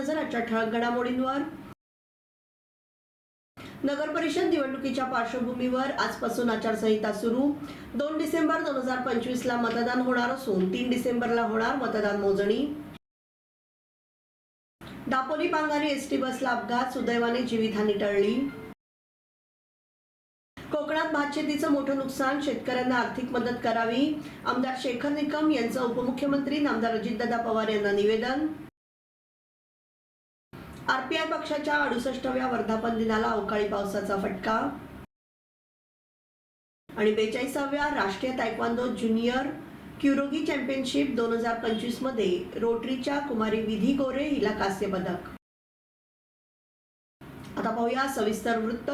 नजर आजच्या ठळक घडामोडींवर। नगर परिषद निवडणुकीच्या पार्श्वभूमीवर आजपासून आचारसंहिता सुरू। 2 डिसेंबर 2025 ला मतदान होणार असून 3 डिसेंबरला होणार मतदान मोजणी। दापोली पांगारी एसटी बसला अपघात, सुदैवाने जीवितहानी टळली। कोकणात भातशेतीचं मोठं नुकसान, शेतकऱ्यांना आर्थिक मदत करावी। आमदार शेखर निकम यांचं उपमुख्यमंत्री नामदार अजितदादा पवार यांना निवेदन। आरपीआय पक्षाच्या 68व्या वर्धापन दिनाला अवकाळी पावसाचा फटका। आणि 42व्या राष्ट्रीय तायक्वांदो ज्युनियर क्युरोगी चॅम्पियनशिप 2025 मध्ये रोटरीच्या कुमारी विधी गोरे हिला कांस्य पदक। आता पाहूया सविस्तर वृत्त।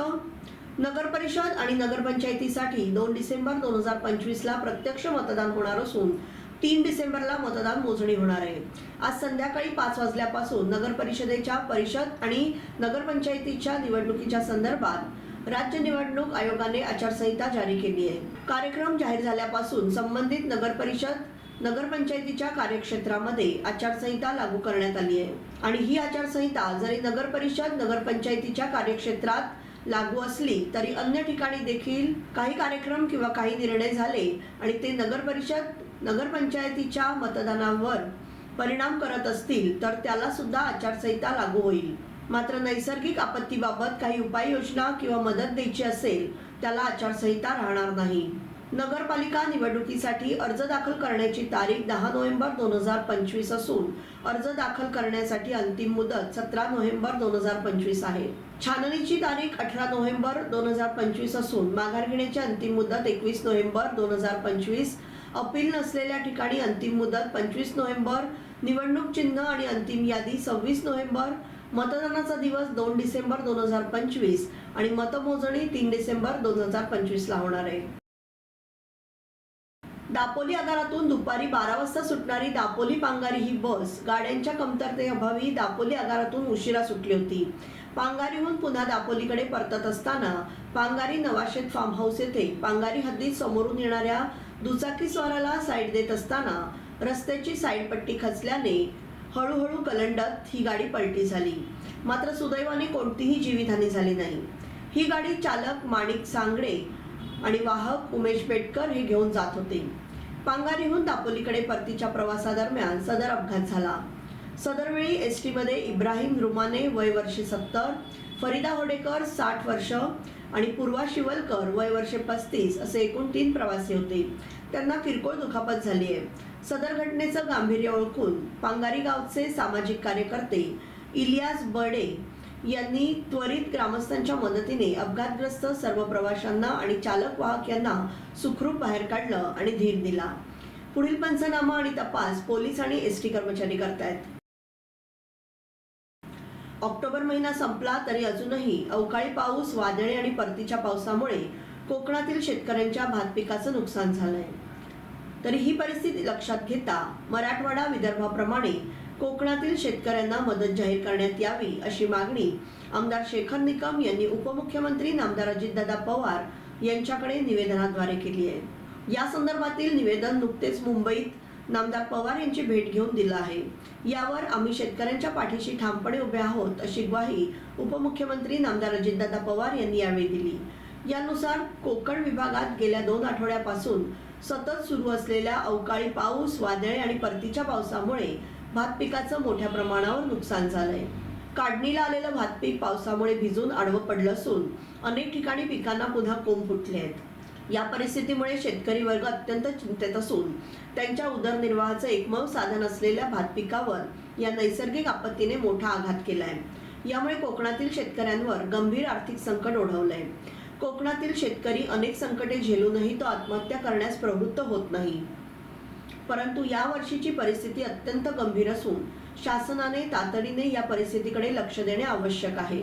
नगर परिषद आणि नगरपंचायतीसाठी 2 डिसेंबर 2025 ला प्रत्यक्ष मतदान होणार असून 3 डिसेंबरला मतदान मोजणी होणार आहे। आज संध्याकाळी 5 वाजल्यापासून नगर परिषदेच्या परिषद आणि नगरपंचायतीच्या निवडणुकीच्या संदर्भात राज्य निवडणूक आयोगाने आचारसंहिता जारी केली आहे। कार्यक्रम जाहीर झाल्यापासून संबंधित नगर परिषद नगरपंचायतीच्या कार्यक्षेत्रामध्ये आचारसंहिता लागू करण्यात आली आहे आणि ही आचारसंहिता जरी नगर परिषद नगरपंचायतीच्या कार्यक्षेत्रात लागू असली तरी अन्य ठिकाणी देखील काही कार्यक्रम किंवा काही निर्णय झाले आणि ते नगर परिषद नगरपंचायतीच्या मतदानावर परिणाम करत असतील तर त्याला सुद्धा आचारसंहिता लागू होईल। मात्र नैसर्गिक आपत्तीबाबत काही उपाययोजना किंवा मदत द्यायची असेल त्याला आचारसंहिता राहणार नाही। नगरपालिका निवडणुकीसाठी अर्ज दाखल करण्याची तारीख 10 नोव्हेंबर 2025 असून अर्ज दाखल करण्यासाठी अंतिम मुदत 17 नोव्हेंबर 2025 आहे। छाननीची तारीख 18 नोव्हेंबर 2025 असून माघार घेण्याची अंतिम मुदत 21 नोव्हेंबर 2025। अपील नसलेल्या ठिकाणी अंतिम मुदत 25 नोव्हेंबर। निवडणूक चिन्ह आणि अंतिम यादी 26 नोव्हेंबर। मतदानाचा दिवस 2 डिसेंबर 2025 आणि मतमोजणी 3 डिसेंबर 2025 ला होणार आहे। दापोली आगारातून दुपारी 12 वाजता सुटणारी दापोली पांगारी ही बस गाड्यांच्या कमतरतेअभावी दापोली आगारातून उशिरा सुटली होती। पांगारीहून पुन्हा दापोलीकडे परतत असताना पांगारी नवाशेत फार्म हाऊस येथे पांगारी हद्दीत समोरून येणाऱ्या दुचाकीस्वाराला साईड देत असताना रस्त्याची साईड पट्टी खचल्याने हळूहळू कलंडत ही गाडी पलटी झाली। मात्र सुदैवाने कोणतीही जीवितहानी झाली नाही। ही गाडी चालक माणिक सांगडे आणि वाहक उमेश पेटकर हे घेऊन जात होते। पांगारीहून दापोलीकडे परतीच्या प्रवासादरम्यान सदर अपघात झाला। सदरवेळी एसटी मध्ये इब्राहिम रुमाने वय वर्षे 70, फरीदा होडेकर 60 वर्ष आणि पूर्वा शिवलकर वय वर्षे 35 असे एकूण 3 प्रवासी होते। त्यांना किरकोळ दुखापत झाली आहे। सदर घटनेचं गांभीर्य ओळखून पांगारी गावचे सामाजिक कार्यकर्ते इलियास बडे यांनी त्वरित ग्रामस्थांच्या मदतीने अपघातग्रस्त सर्व प्रवाशांना आणि चालक वाहक यांना सुखरूप बाहेर काढलं आणि धीर दिला। पुढील पंचनामा आणि तपास पोलीस आणि एसटी कर्मचारी करतायत। ऑक्टोबर महिना संपला तरी अजूनही अवकाळी पाऊस, वादळे आणि परतीच्या पावसामुळे कोकणातील शेतकऱ्यांच्या भात पिकाचं नुकसान झालंय। तरी ही परिस्थिती लक्षात घेता मराठवाडा विदर्भाप्रमाणे कोकणातील शेतकऱ्यांना मदत जाहीर करण्यात यावी अशी मागणी आमदार शेखर निकम यांनी उपमुख्यमंत्री नामदार अजितदादा पवार यांच्याकडे निवेदनाद्वारे केली आहे। या संदर्भातील निवेदन नुकतेच मुंबईत नामदार पवार यांची भेट घेऊन दिलं आहे। यावर आम्ही शेतकऱ्यांच्या पाठीशी ठामपणे उभे आहोत अशी ग्वाही उपमुख्यमंत्री नामदार अजितदादा पवार यांनी यावेळी दिली। यानुसार कोकण विभागात गेल्या 2 आठवड्यापासून सतत सुरू असलेल्या अवकाळी पाऊस, वादळे आणि परतीच्या पावसामुळे भात पिकाचं मोठ्या प्रमाणावर नुकसान झालंय। काढणीला आलेलं भात पीक पावसामुळे भिजून आडवं पडलं असून अनेक ठिकाणी पिकांना पुन्हा कोंब फुटले आहेत। या परिस्थितीमुळे शेतकरी वर्ग अत्यंत चिंतेत असून त्यांच्या उदरनिर्वाहाचं एकमेव साधन असलेल्या भात पिकावर या नैसर्गिक आपत्तीने मोठा आघात केलाय। यामुळे कोकणातील शेतकऱ्यांवर गंभीर आर्थिक संकट ओढवलंय। कोकणातील शेतकरी अनेक संकटे झेलूनही तो आत्महत्या करण्यास प्रवृत्त होत नाही। परंतु या वर्षीची परिस्थिती अत्यंत गंभीर असून शासनाने तातडीने या परिस्थितीकडे लक्ष देणे आवश्यक आहे।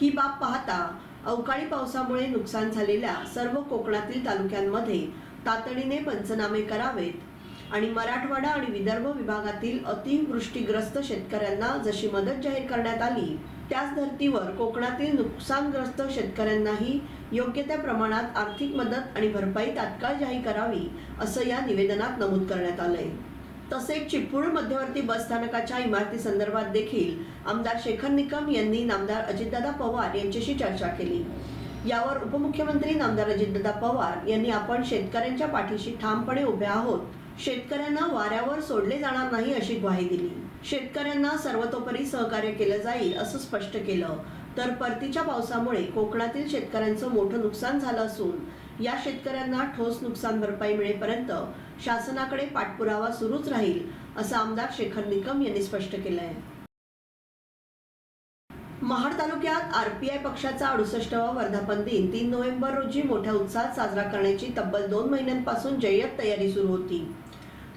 ही बाब पाहता अवकाळी पावसामुळे नुकसान झालेल्या सर्व कोकणातील तालुक्यांमध्ये तातडीने पंचनामे करावेत आणि मराठवाडा आणि विदर्भ विभागातील अतिवृष्टीग्रस्त शेतकऱ्यांना जशी मदत जाहीर करण्यात आली त्याच धर्तीवर कोकणातील नुकसानग्रस्त शेतकऱ्यांनाही योग्य त्या प्रमाणात आर्थिक मदत आणि भरपाई तात्काळ जाहीर करावी असं या निवेदनात नमूद करण्यात आलंय। तसेच चिपळूण मध्यवर्ती बस स्थानकाच्या इमारती संदर्भात देखील आमदार शेखर निकम यांनी नामदार अजितदादा पवार यांच्याशी चर्चा केली। यावर उपमुख्यमंत्री नामदार अजितदादा पवार यांनी आपण शेतकऱ्यांच्या पाठीशी ठामपणे उभे आहोत, शेतकऱ्यांना वाऱ्यावर सोडले जाणार नाही अशी ग्वाही दिली। शेतकऱ्यांना सर्वतोपरी सहकार्य केलं जाईल असं स्पष्ट केलं। तर परतीच्या पावसामुळे कोकणातील शेतकऱ्यांचं मोठं नुकसान झालं असून या शेतकऱ्यांना ठोस नुकसान भरपाई मिळेपर्यंत शासनाकडे पाठपुरावा सुरूच राहील असं आमदार शेखर निकम यांनी स्पष्ट केलं आहे। महाड तालुक्यात आरपीआय पक्षाचा 68वा वर्धापन दिन 3 नोव्हेंबर रोजी मोठ्या उत्साहात साजरा करण्याची तब्बल 2 महिन्यांपासून जय्यत तयारी सुरू होती।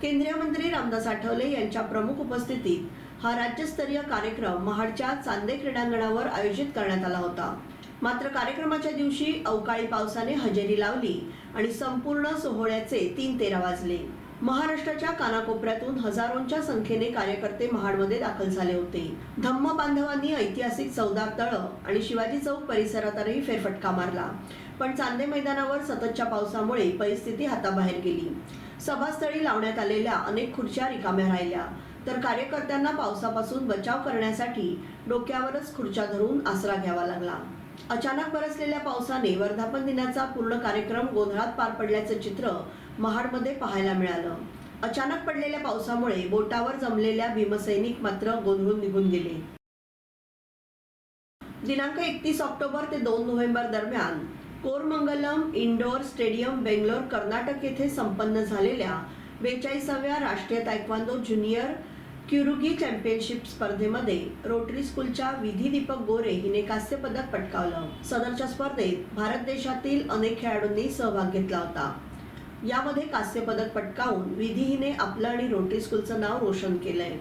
केंद्रीय मंत्री रामदास आठवले यांच्या प्रमुख उपस्थितीत हा राज्यस्तरीय कार्यक्रम महाडच्या चांदे क्रीडांगणावर आयोजित करण्यात आला होता। मात्र कार्यक्रमाच्या दिवशी अवकाळी पावसाने हजेरी लावली आणि संपूर्ण सोहळ्याचे 3:13 वाजले। महाराष्ट्राच्या कानाकोपऱ्यातून हजारोंच्या संख्येने कार्यकर्ते महाडमध्ये दाखल झाले होते। धम्म बांधवांनी ऐतिहासिक चौदार तळं आणि शिवाजी चौक परिसरातही फेरफटका मारला, पण चांदे मैदानावर सततच्या पावसामुळे परिस्थिती हाताबाहेर गेली। सभास्थळी लावण्यात आलेल्या अनेक खुर्च्या रिकाम्या राहिल्या, तर कार्यकर्त्यांना पावसापासून बचाव करण्यासाठी डोक्यावरच खुर्च्या धरून आसरा घ्यावा लागला। अचानक बरसलेल्या पावसाने वर्धापन दिनाचा पूर्ण कार्यक्रम गोंधळात पार पडल्याचं चित्र महाडमध्ये पाहायला मिळालं। अचानक पडलेल्या पावसामुळे बोटावर जमलेल्या भीमसैनिक मात्र गोंधळून निघून गेले। दिनांक 31 ऑक्टोबर ते 2 नोव्हेंबर दरम्यान कोरमंगलम इंडोर स्टेडियम बेंगलोर कर्नाटक येथे संपन्न झालेल्या 42व्या राष्ट्रीय तायक्वांदो ज्युनियर क्युरुगी चॅम्पियनशिप स्पर्धेमध्ये रोटरी स्कूलच्या विधी दीपक गोरे हिने कांस्य पदक पटकावलं। सदरच्या स्पर्धेत भारत देशातील अनेक खेळाडूंनी सहभाग घेतला होता। यामध्ये कांस्य पदक पटकावून विधी हिने आपलं आणि रोटरी स्कूलचं नाव रोशन केलंय।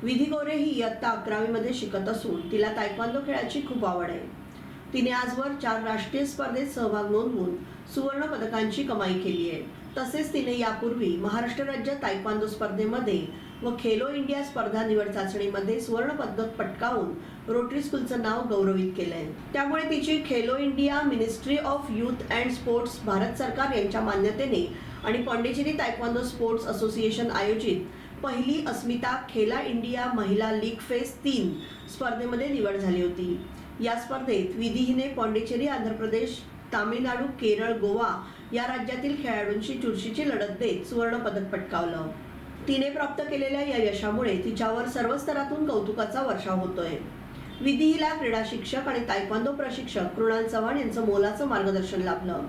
विधी गोरे ही इयत्ता 11वी मध्ये शिकत असून तिला तायक्वांदो खेळाची खूप आवड आहे। तिने आजवर 4 राष्ट्रीय स्पर्धेत सहभाग नोंदवून सुवर्ण पदकांची कमाई केली आहे। तसेच तिने यापूर्वी महाराष्ट्र राज्य तायक्वांदो स्पर्धेमध्ये व खेलो इंडिया स्पर्धा निवड चाचणीमध्ये सुवर्ण पदक पटकावून रोटरी स्कूलचं नाव गौरवित केलंय। त्यामुळे तिची Khelo India ministry of youth and sports Bharat सरकार यांच्या मान्यतेने आणि पॉंडिचेरी तायक्वांदो स्पोर्ट्स असोसिएशन आयोजित पहिली अस्मिता खेला इंडिया महिला लीग फेज 3 स्पर्धेमध्ये निवड झाली होती। या स्पर्धेत विधी हिने पॉंडिचेरी, आंध्र प्रदेश, तामिळनाडू, केरळ, गोवा या राज्यातील खेळाडूंशी चुरशीची लढत देत सुवर्ण पदक पटकावलं। तिने प्राप्त केलेल्या या यशामुळे तिच्यावर सर्व स्तरातून कौतुकाचा वर्षाव होतोय। विधी हिला क्रीडा शिक्षक आणि तायक्वांदो प्रशिक्षक कृणाल चव्हाण यांचं मोलाचं मार्गदर्शन लाभलं।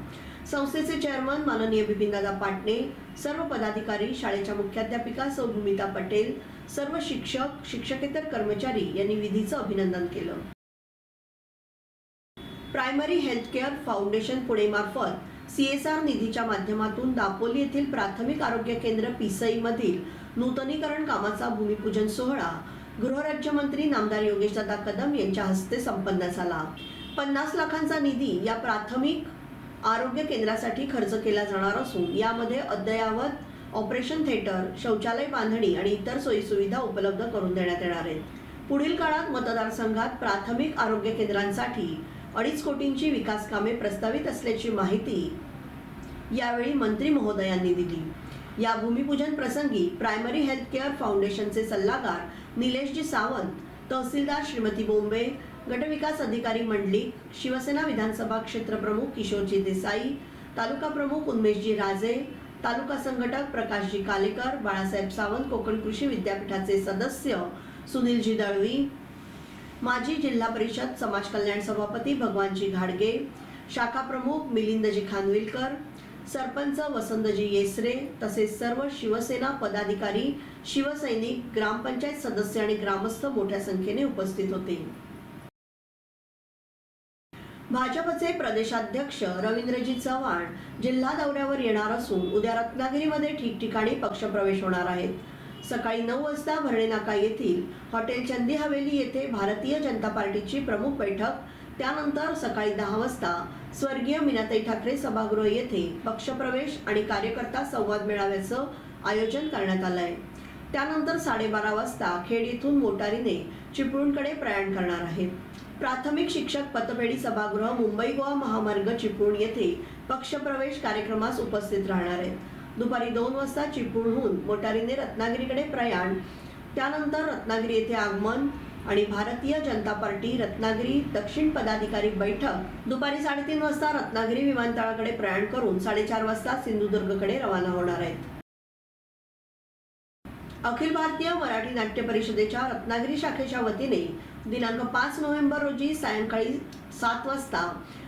संस्थेचे चेअरमन माननीय बिपिनदादा पाटणे, सर्व पदाधिकारी, शाळेच्या मुख्याध्यापिका सौ भूमिता पटेल, सर्व शिक्षक, शिक्षकेतर कर्मचारी यांनी विधीचं अभिनंदन केलं। Primary health care foundation Pune मार्फत CSR निधीच्या माध्यमातून दापोली येथील प्राथमिक आरोग्य केंद्र पिसई मधील नूतनीकरण कामाचा भूमिपूजन सोहळा गृहराज्यमंत्री नामदार योगेशदादा कदम यांच्या हस्ते संपन्न झाला। 50 लाखांचा निधी या प्राथमिक आरोग्य केंद्रासाठी खर्च केला जाणार असून यामध्ये अद्ययावत ऑपरेशन थिएटर, शौचालय बांधणी आणि इतर सोयीसुविधा उपलब्ध करून देण्यात येणार आहेत। पुढील काळात मतदारसंघात प्राथमिक आरोग्य केंद्रांसाठी 2.5 कोटींची विकास कामे प्रस्तावित असल्याची माहिती यावेळी मंत्री महोदयांनी दिली। या भूमिपूजन प्रसंगी प्रायमरी हेल्थ केअर फाउंडेशनचे सल्लागार निलेशजी सावंत, तहसीलदार श्रीमती बोंबे, गटविकास अधिकारी मंडलिक, शिवसेना विधानसभा क्षेत्र प्रमुख किशोरजी देसाई, तालुका प्रमुख उन्मेशजी राजे, तालुका संघटक प्रकाशजी कालेकर, बाळासाहेब सावंत, कोकण कृषी विद्यापीठाचे सदस्य सुनीलजी दळवी, माजी जिल्हा परिषद समाज कल्याण सभापती भगवानजी घाडगे, शाखा प्रमुख मिलिंदजी खानविलकर, सरपंच वसंतजी येसरे तसेच सर्व शिवसेना पदाधिकारी, शिवसैनिक, ग्रामपंचायत सदस्य आणि ग्रामस्थ मोठ्या संख्येने उपस्थित होते। भाजपचे प्रदेशाध्यक्ष रवींद्रजी चव्हाण जिल्हा दौऱ्यावर येणार असून उद्या रत्नागिरीमध्ये ठिकठिकाणी पक्षप्रवेश होणार आहेत। सकाळी 9 वाजता भरणे नाका येथील हॉटेल चंदी हवेली येथे भारतीय जनता पार्टीची प्रमुख बैठक, त्यानंतर सकाळी 10 वाजता स्वर्गीय मीनाताई ठाकरे सभागृह येथे पक्षप्रवेश आणि कार्यकर्ता संवाद मेळाव्याचं आयोजन करण्यात आलं आहे। त्यानंतर 12:30 वाजता खेड येथून मोटारीने चिपळूणकडे प्रयाण करणार आहे। प्राथमिक शिक्षक पतपेढी सभागृह मुंबई गोवा महामार्ग चिपळूण येथे पक्षप्रवेश कार्यक्रमास उपस्थित राहणार आहेत। दुपारी 2 वाजता चिपळूणहून मोटारीने रत्नागिरीकडे प्रयाण, त्यानंतर रत्नागिरी येथे आगमन आणि भारतीय जनता पार्टी रत्नागिरी दक्षिण पदाधिकारी बैठक दुपारी 3:30 वाजता रत्नागिरी विमानतळाकडे प्रयाण करून 4:30 वाजता सिंधुदुर्गकडे रवाना होणार आहेत. अखिल भारतीय मराठी नाट्य परिषदेच्या रत्नागिरी शाखेच्या वतीने दिनांक 5 नोव्हेंबर रोजी सायंकाळी 7 वाजता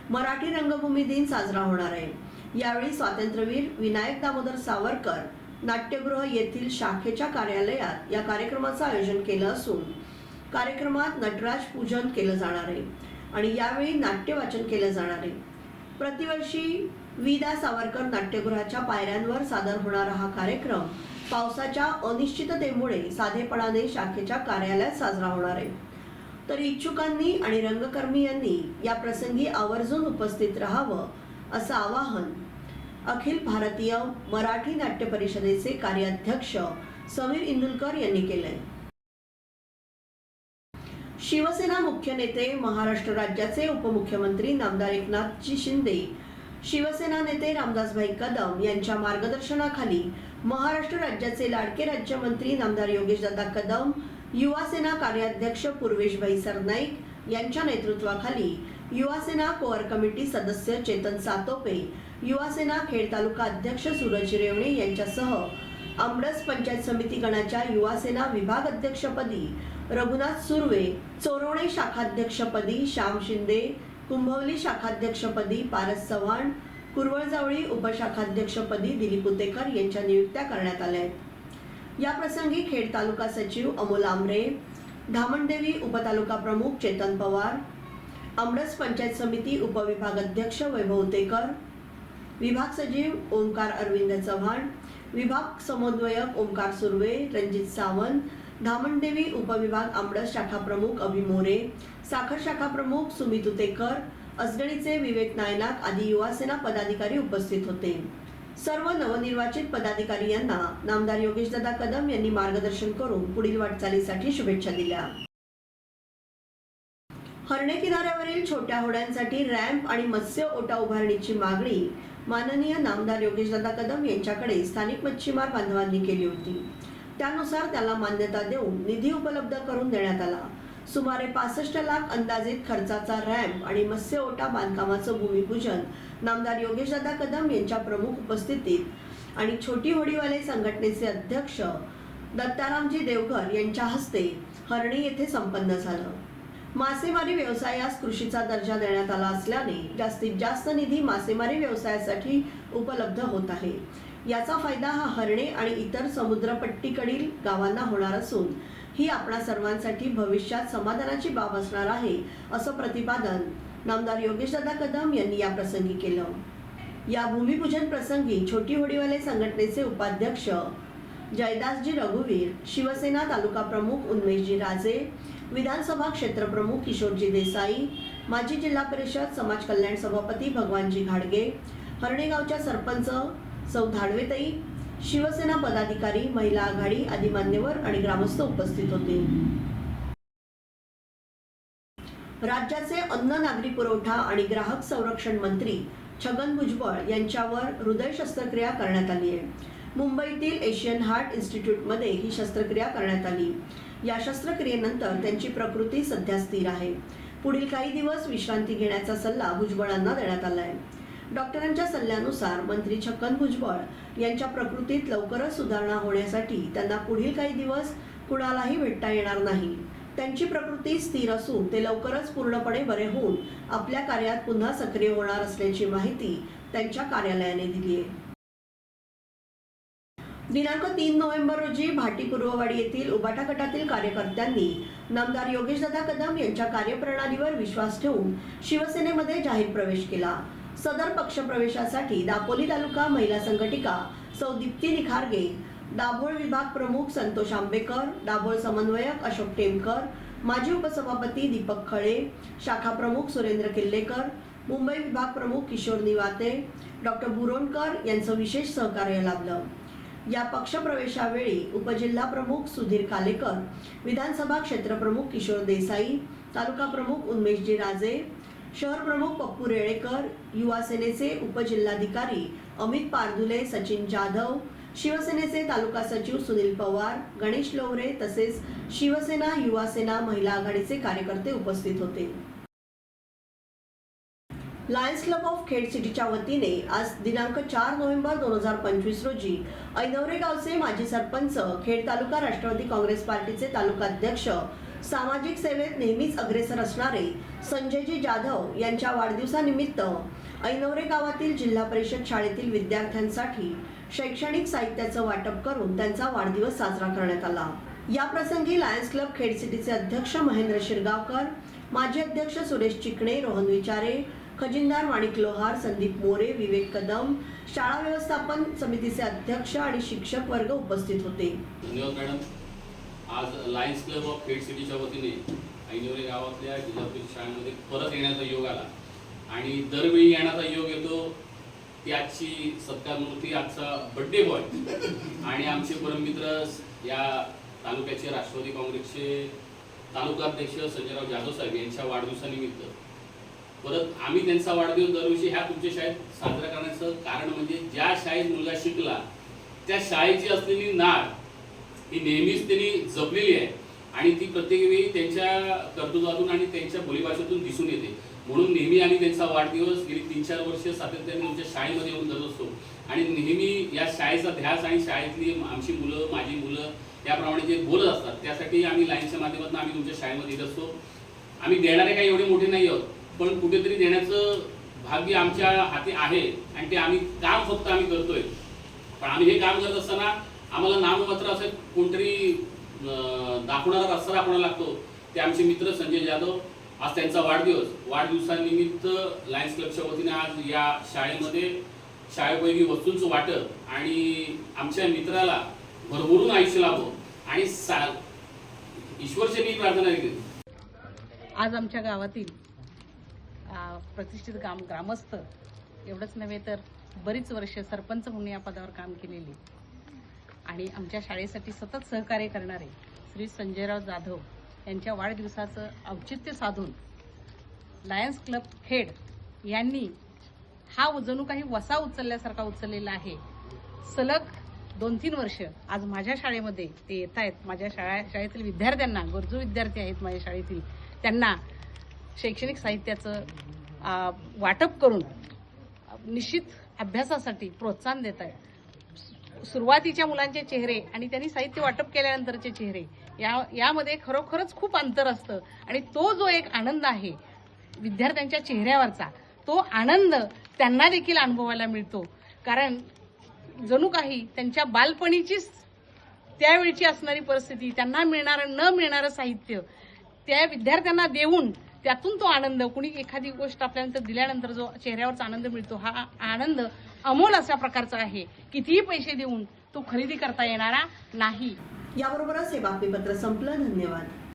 मराठी रंगभूमी दिन साजरा होणार आहे. यावेळी स्वातंत्र्यवीर विनायक दामोदर सावरकर नाट्यगृह येथील शाखेच्या कार्यालयात या कार्यक्रमाचं आयोजन केलं असून कार्यक्रमात नटराज पूजन केलं जाणार आहे आणि यावेळी नाट्य वाचन केलं जाणार आहे. प्रतिवर्षी वि.दा. सावरकर नाट्यगृहाच्या पायऱ्यांवर सादर होणारा हा कार्यक्रम पावसाच्या अनिश्चिततेमुळे साधेपणाने शाखेच्या कार्यालयात साजरा होणार आहे. तर इच्छुकांनी आणि रंगकर्मी यांनी या प्रसंगी आवर्जून उपस्थित राहावं असं आवाहन अखिल भारतीय मराठी नाट्य परिषदेचे कार्याध्यक्ष समीर इंदुलकर यांनी केलंय. शिवसेना मुख्य नेते महाराष्ट्र राज्याचे उपमुख्यमंत्री नामदार एकनाथजी शिंदे, शिवसेना नेते रामदासभाई कदम यांच्या मार्गदर्शनाखाली महाराष्ट्र राज्याचे लाडके राज्यमंत्री नामदार योगेशदादा कदम, युवा सेना कार्याध्यक्ष पूर्वेशभाई सरनाईक यांच्या नेतृत्वाखाली युवा सेना कोअर कमिटी सदस्य चेतन सातोपे, युवा सेना खेड तालुका अध्यक्ष सूरज रेवणे यांच्यासह आमरस पंचायत समिती गणाच्या युवा सेना विभाग अध्यक्षपदी रघुनाथ सुर्वे, चोरवणे शाखाध्यक्षपदी श्याम शिंदे, कुंभवली शाखाध्यक्षपदी पारस चव्हाण, कुरवळजावळी उपशाखाध्यक्षपदी दिलीप उतेकर यांच्या नियुक्त्या करण्यात आल्या आहेत. या प्रसंगी खेड तालुका सचिव अमोल आमरे, धामणदेवी उपतालुका प्रमुख चेतन पवार, आमरस पंचायत समिती उपविभाग अध्यक्ष वैभव उतेकर, विभाग सचिव ओमकार अरविंद चव्हाण, विभाग समन्वयक ओमकार सुर्वे, रणजित सावंत, धामणदेवी उपविभाग आमरस शाखा प्रमुख अभि मोरे, साखर शाखा प्रमुख सुमित उतेकर, असगणीचे विवेक नायनाक आदी युवा सेना पदाधिकारी उपस्थित होते. सर्व नवनिर्वाचित पदाधिकारी यांना नामदार योगेशदादा कदम यांनी मार्गदर्शन करून पुढील वाटचालीसाठी शुभेच्छा दिल्या. हर्णे किनाऱ्यावरील छोट्या होड्यांसाठी रॅम्प आणि मत्स्य ओटा उभारणीची मागणी माननीय नामदार योगेशदादा कदम यांच्याकडे स्थानिक मच्छीमार बांधवांनी केली होती. त्यानुसार त्याला मान्यता देऊन निधी उपलब्ध करून देण्यात आला. सुमारे 65 लाख अंदाजित खर्चाचा रॅम्प आणि मत्स्य ओटा बांधकामाचं भूमिपूजन नामदार योगेशदादा कदम यांच्या प्रमुख उपस्थितीत आणि छोटी होडीवाले संघटनेचे अध्यक्ष दत्तारामजी देवघर यांच्या हस्ते हर्णी येथे संपन्न झालं. मासेमारी व्यवसायास कृषीचा दर्जा देण्यात आला असल्याने जास्तीत जास्त निधी मासेमारी व्यवसायासाठी उपलब्ध होत आहे. याचा फायदा हा हर्णे आणि इतर समुद्रपट्टीकडील गावांना होणार असून ही आपणा सर्वांसाठी भविष्यात समाधानाची बाब असणार आहे असं प्रतिपादन नामदार योगेशदादा कदम यांनी या प्रसंगी केलं. या भूमिपूजन प्रसंगी छोटी होडीवाले संघटनेचे उपाध्यक्ष जयदासजी रघुवीर, शिवसेना तालुका प्रमुख उन्मेशजी राजे, विधानसभा क्षेत्र प्रमुख किशोरजी देसाई, माजी जिल्हा परिषद समाज कल्याण सभापती भगवानजी घाडगे, हरणेगावच्या सरपंच सौ धाडवेताई, शिवसेना पदाधिकारी, महिला आघाडी आदी मान्यवर आणि ग्रामस्थ उपस्थित होते. राज्याचे अन्न, नागरी पुरवठा आणि ग्राहक संरक्षण मंत्री छगन भुजबळ यांच्यावर हृदय शस्त्रक्रिया करण्यात आली आहे. मुंबईतील एशियन हार्ट इन्स्टिट्यूटमध्ये ही शस्त्रक्रिया करण्यात आली. या शस्त्रक्रियेनंतर त्यांची प्रकृती सध्या स्थिर आहे. पुढील काही दिवस विश्रांती घेण्याचा सल्ला भुजबळांना देण्यात आला आहे. डॉक्टरांच्या सल्ल्यानुसार मंत्री छगन भुजबळ यांच्या प्रकृतीत लवकरच सुधारणा होण्यासाठी त्यांना पुढील काही दिवस कुणालाही भेटता येणार नाही. त्यांची प्रकृती स्थिर असून ते लवकरच पूर्णपणे बरे होऊन आपल्या कार्यात पुन्हा सक्रिय होणार असल्याची माहिती त्यांच्या कार्यालयाने दिली आहे. दिनांक 3 नोव्हेंबर रोजी भाटी पूर्ववाडी येथील उबाटा गटातील कार्यकर्त्यांनी नामदार योगेशदादा कदम यांच्या कार्यप्रणालीवर विश्वास ठेवून शिवसेनेमध्ये जाहीर प्रवेश केला. सदर पक्षप्रवेशासाठी दापोली तालुका महिला संघटिका सौ दीप्ती निखारगे, दाभोळ विभाग प्रमुख संतोष आंबेकर, दाभोळ समन्वयक अशोक टेमकर, माजी उपसभापती दीपक खळे, शाखा प्रमुख सुरेंद्र किल्लेकर, मुंबई विभाग प्रमुख किशोर निवाते, डॉक्टर बुरोणकर यांचं विशेष सहकार्य लाभलं. या पक्षप्रवेशावेळी उपजिल्हा प्रमुख सुधीर कालेकर, विधानसभा क्षेत्र प्रमुख किशोर देसाई, तालुका प्रमुख उन्मेशजी राजे, शहर प्रमुख पप्पू रेळेकर, युवा सेनेचे उपजिल्हाधिकारी अमित पारधुले, सचिन जाधव, शिवसेनेचे तालुका सचिव सुनील पवार, गणेश लोवरे तसेच शिवसेना, युवा सेना, महिला आघाडीचे कार्यकर्ते उपस्थित होते. लायन्स क्लब ऑफ खेड सिटीच्या वतीने आज दिनांक 4 नोव्हेंबर 2025 रोजी ऐनवरे गावचे माजी सरपंच, खेड तालुका राष्ट्रवादी काँग्रेस पार्टीचे तालुका अध्यक्ष, सामाजिक सेवेत नेहमीच अग्रेसर असणारे संजयजी जाधव यांच्या वाढदिवसानिमित्त ऐनवरे गावातील जिल्हा परिषद शाळेतील विद्यार्थ्यांसाठी शैक्षणिक साहित्याचं वाटप करून त्यांचा वाढदिवस साजरा करण्यात आला. या प्रसंगी लायन्स क्लब खेड सिटीचे अध्यक्ष महेंद्र शिरगावकर, माजी अध्यक्ष सुरेश चिकणे, रोहन विचारे, खजिनदार माणिक लोहार, संदीप मोरे, विवेक कदम, शाळा व्यवस्थापन समितीचे अध्यक्ष आणि शिक्षक वर्ग उपस्थित होते. धन्यवाद मॅडम. आज लायन्स क्लब ऑफ खेड सिटीच्या वतीने ऐनवरे गावातल्या जिल्हा परिषद शाळेमध्ये परत येण्याचा योग आला आणि दरवेळी येण्याचा योग येतो. ती आजची सत्कार मूर्ती, आजचा बर्थडे बॉय आणि आमचे परममित्र या तालुक्याचे राष्ट्रवादी काँग्रेसचे तालुका अध्यक्ष संजयराव जाधव साहेब यांच्या वाढदिवसानिमित्त परत आम्ही त्यांचा वाढदिवस दरवर्षी ह्या तुमच्या शाळेत साजरा करण्याचं कारण म्हणजे ज्या शाळेत मुलगा शिकला त्या शाळेची असलेली नाळ ही नेहमीच त्यांनी जपलेली आहे आणि ती प्रत्येक वेळी त्यांच्या कर्तृत्वातून आणि त्यांच्या बोलीभाषेतून दिसून येते. म्हणून नेहमी आम्ही त्यांचा वाढदिवस गेली 3-4 वर्ष सातत्याने तुमच्या शाळेमध्ये येऊन करत असतो आणि नेहमी या शाळेचा ध्यास आणि शाळेतली आमची मुलं, माझी मुलं याप्रमाणे जे बोलत असतात त्यासाठी आम्ही लाईनच्या माध्यमातून आम्ही तुमच्या शाळेमध्ये येत असतो. आम्ही देणारे काही एवढे मोठे नाही आहोत, पण कुठेतरी देण्याचं भाग्य आमच्या हाती आहे आणि ते आम्ही काम फक्त आम्ही करतोय. पण आम्ही हे काम करत असताना आम्हाला नाममात्र असं कोणतरी दाखवणारा रस्ता दाखवणं लागतो. ते आमचे मित्र संजय जाधव. आज त्यांचा वाढदिवसानिमित्त लायन्स क्लबच्या वतीने आज या शाळेमध्ये शाळेपैकी वस्तूंचं वाटप आणि आमच्या मित्राला भरभरून आयुष्य लाभो आणि ईश्वरचरणी प्रार्थना केली. आज आमच्या गावातील प्रतिष्ठित ग्रामस्थ एवढंच नव्हे तर बरीच वर्ष सरपंच म्हणून या पदावर काम केलेले आणि आमच्या शाळेसाठी सतत सहकार्य करणारे श्री संजयराव जाधव यांच्या वाढदिवसाचं औचित्य साधून लायन्स क्लब खेड यांनी हा जणू काही वसा उचलल्यासारखा उचललेला आहे. सलग 2-3 वर्ष आज माझ्या शाळेमध्ये ते येत आहेत. माझ्या शाळेतील विद्यार्थ्यांना, गरजू विद्यार्थी आहेत माझ्या शाळेतील, त्यांना शैक्षणिक साहित्याचं वाटप करून निश्चित अभ्यासासाठी प्रोत्साहन देत आहे. सुरुवातीच्या मुलांचे चेहरे आणि त्यांनी साहित्य वाटप केल्यानंतरचे चेहरे यामध्ये खरोखरच खूप अंतर असतं आणि तो जो एक आनंद आहे विद्यार्थ्यांच्या चेहऱ्यावरचा, तो आनंद त्यांना देखील अनुभवायला मिळतो. कारण जणू काही त्यांच्या बालपणीचीच त्यावेळची असणारी परिस्थिती, त्यांना न मिळणारं साहित्य त्या विद्यार्थ्यांना देऊन त्यातून तो आनंद, कुणी एखादी गोष्ट आपल्यानंतर दिल्यानंतर जो चेहऱ्यावरचा आनंद मिळतो, हा आनंद अमोल अशा प्रकारचा आहे. कितीही पैसे देऊन तो खरेदी करता येणारा नाही. याबरोबरच हे बातमीपत्र संपलं. धन्यवाद.